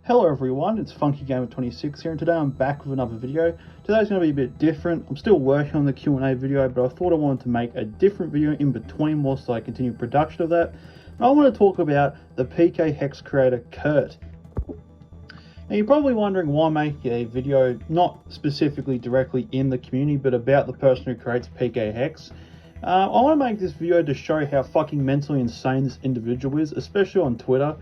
Hello everyone, it's FunkyGamer26 here, and today I'm back with another video. Today's going to be a bit different. I'm still working on the Q&A video, but I thought I wanted to make a different video in between whilst I continue production of that. And I want to talk about the PKHeX creator, Kurt. Now you're probably wondering why I make a video not specifically directly in the community, but about the person who creates PKHeX. I want to make this video to show how fucking mentally insane this individual is, especially on Twitter.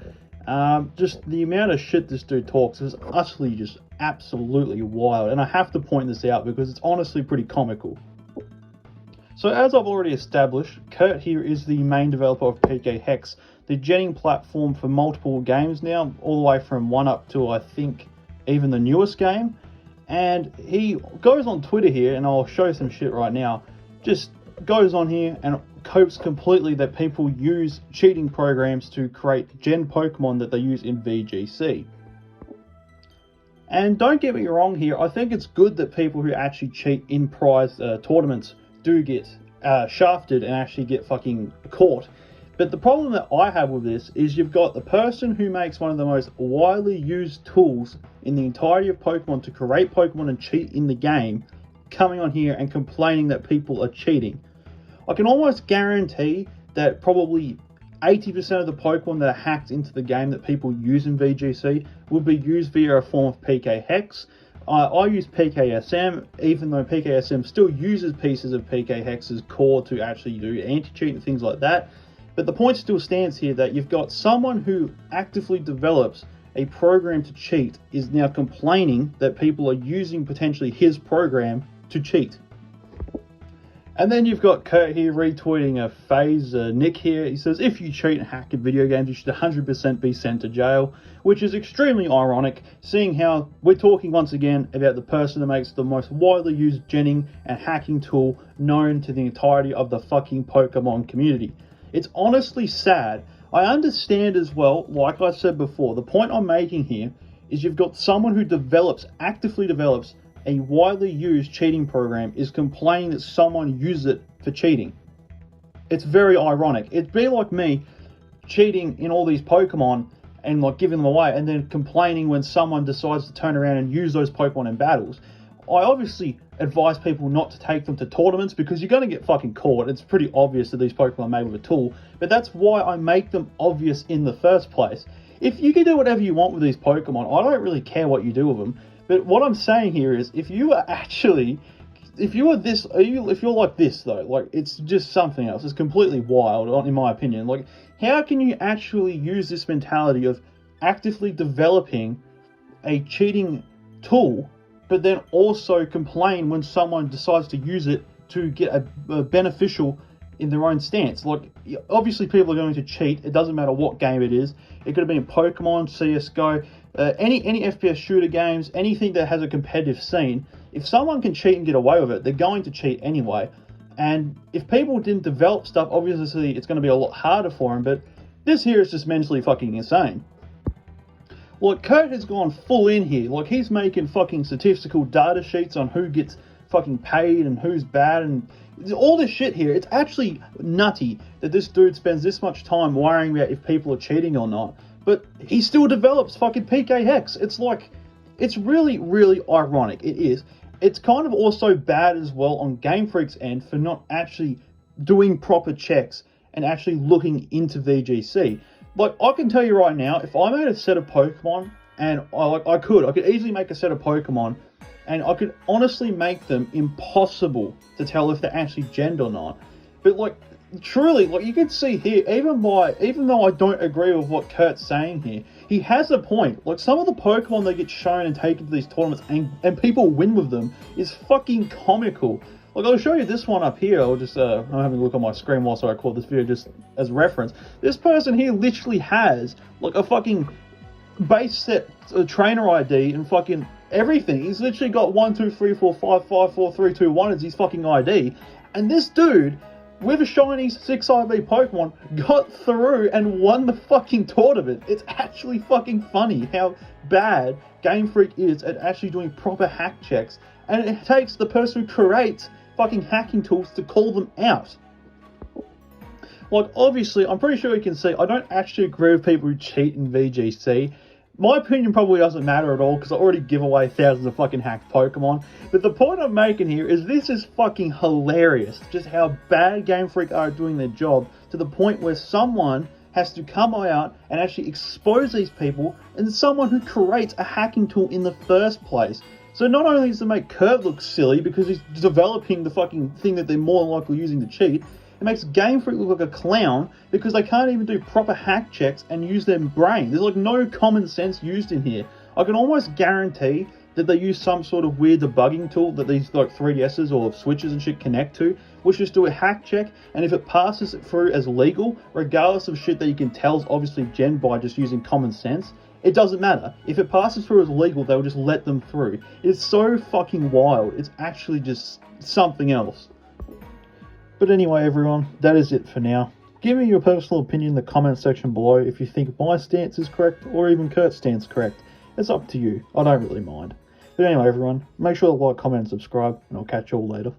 Just the amount of shit this dude talks is utterly just absolutely wild, and I have to point this out because it's honestly pretty comical. So as I've already established, Kurt here is the main developer of PKHeX, the genning platform for multiple games now, all the way from 1 up to I think even the newest game. And he goes on Twitter here, and I'll show you some shit right now, just goes on here and copes completely that people use cheating programs to create gen Pokemon that they use in VGC. And don't get me wrong here, I think it's good that people who actually cheat in prize tournaments do get shafted and actually get fucking caught. But the problem that I have with this is you've got the person who makes one of the most widely used tools in the entirety of Pokemon to create Pokemon and cheat in the game coming on here and complaining that people are cheating. I can almost guarantee that probably 80% of the Pokemon that are hacked into the game that people use in VGC will be used via a form of PKHeX. I use PKSM, even though PKSM still uses pieces of PKHex's core to actually do anti-cheat and things like that. But the point still stands here that you've got someone who actively develops a program to cheat is now complaining that people are using potentially his program to cheat. And then you've got Kurt here retweeting a phase, Nick here. He says, if you cheat and hack in video games, you should 100% be sent to jail, which is extremely ironic, seeing how we're talking once again about the person that makes the most widely used genning and hacking tool known to the entirety of the fucking Pokemon community. It's honestly sad. I understand as well, like I said before, the point I'm making here is you've got someone who actively develops a widely used cheating program is complaining that someone uses it for cheating. It's very ironic. It'd be like me cheating in all these Pokemon and like giving them away and then complaining when someone decides to turn around and use those Pokemon in battles. I obviously advise people not to take them to tournaments because you're going to get fucking caught. It's pretty obvious that these Pokemon are made with a tool, but that's why I make them obvious in the first place. If you can do whatever you want with these Pokemon, I don't really care what you do with them. But what I'm saying here is, if you're like this though, like it's just something else. It's completely wild, in my opinion. Like, how can you actually use this mentality of actively developing a cheating tool, but then also complain when someone decides to use it to get a beneficial in their own stance? Like, obviously people are going to cheat. It doesn't matter what game it is. It could have been Pokemon, CSGO, any FPS shooter games, anything that has a competitive scene. If someone can cheat and get away with it, they're going to cheat anyway. And if people didn't develop stuff, obviously it's going to be a lot harder for them, but this here is just mentally fucking insane. Like, Kurt has gone full in here. Like, he's making fucking statistical data sheets on who gets fucking paid and who's bad and all this shit here. It's actually nutty that this dude spends this much time worrying about if people are cheating or not. But he still develops fucking PKHeX. It's like, it's really, really ironic. It is. It's kind of also bad as well on Game Freak's end for not actually doing proper checks and actually looking into VGC. Like, I can tell you right now, if I made a set of Pokemon, and I could easily make a set of Pokemon, and I could honestly make them impossible to tell if they're actually genned or not. But like, truly, like you can see here, even though I don't agree with what Kurt's saying here, he has a point. Like, some of the Pokemon that get shown and taken to these tournaments and people win with them is fucking comical. Like, I'll show you this one up here. I'll just, I'm having a look on my screen whilst I record this video just as reference. This person here literally has like a fucking base set trainer ID and fucking everything. He's literally got 1, 2, 3, 4, 5, 5, 4, 3, 2, 1 as his fucking ID. And this dude, with a shiny 6 IV Pokemon, got through and won the fucking tournament. It's actually fucking funny how bad Game Freak is at actually doing proper hack checks. And it takes the person who creates fucking hacking tools to call them out. Like, obviously, I'm pretty sure you can see, I don't actually agree with people who cheat in VGC. My opinion probably doesn't matter at all because I already give away thousands of fucking hacked Pokemon. But the point I'm making here is this is fucking hilarious. Just how bad Game Freak are at doing their job to the point where someone has to come out and actually expose these people, and someone who creates a hacking tool in the first place. So not only does it make Kurt look silly because he's developing the fucking thing that they're more than likely using to cheat, it makes Game Freak look like a clown because they can't even do proper hack checks and use their brain. There's like no common sense used in here. I can almost guarantee that they use some sort of weird debugging tool that these like 3DSs or switches and shit connect to, which just do a hack check, and if it passes it through as legal, regardless of shit that you can tell is obviously gen by just using common sense, it doesn't matter. If it passes through as legal, they'll just let them through. It's so fucking wild. It's actually just something else. But anyway, everyone, that is it for now. Give me your personal opinion in the comment section below if you think my stance is correct or even Kurt's stance correct. It's up to you. I don't really mind. But anyway, everyone, make sure to like, comment, and subscribe, and I'll catch you all later.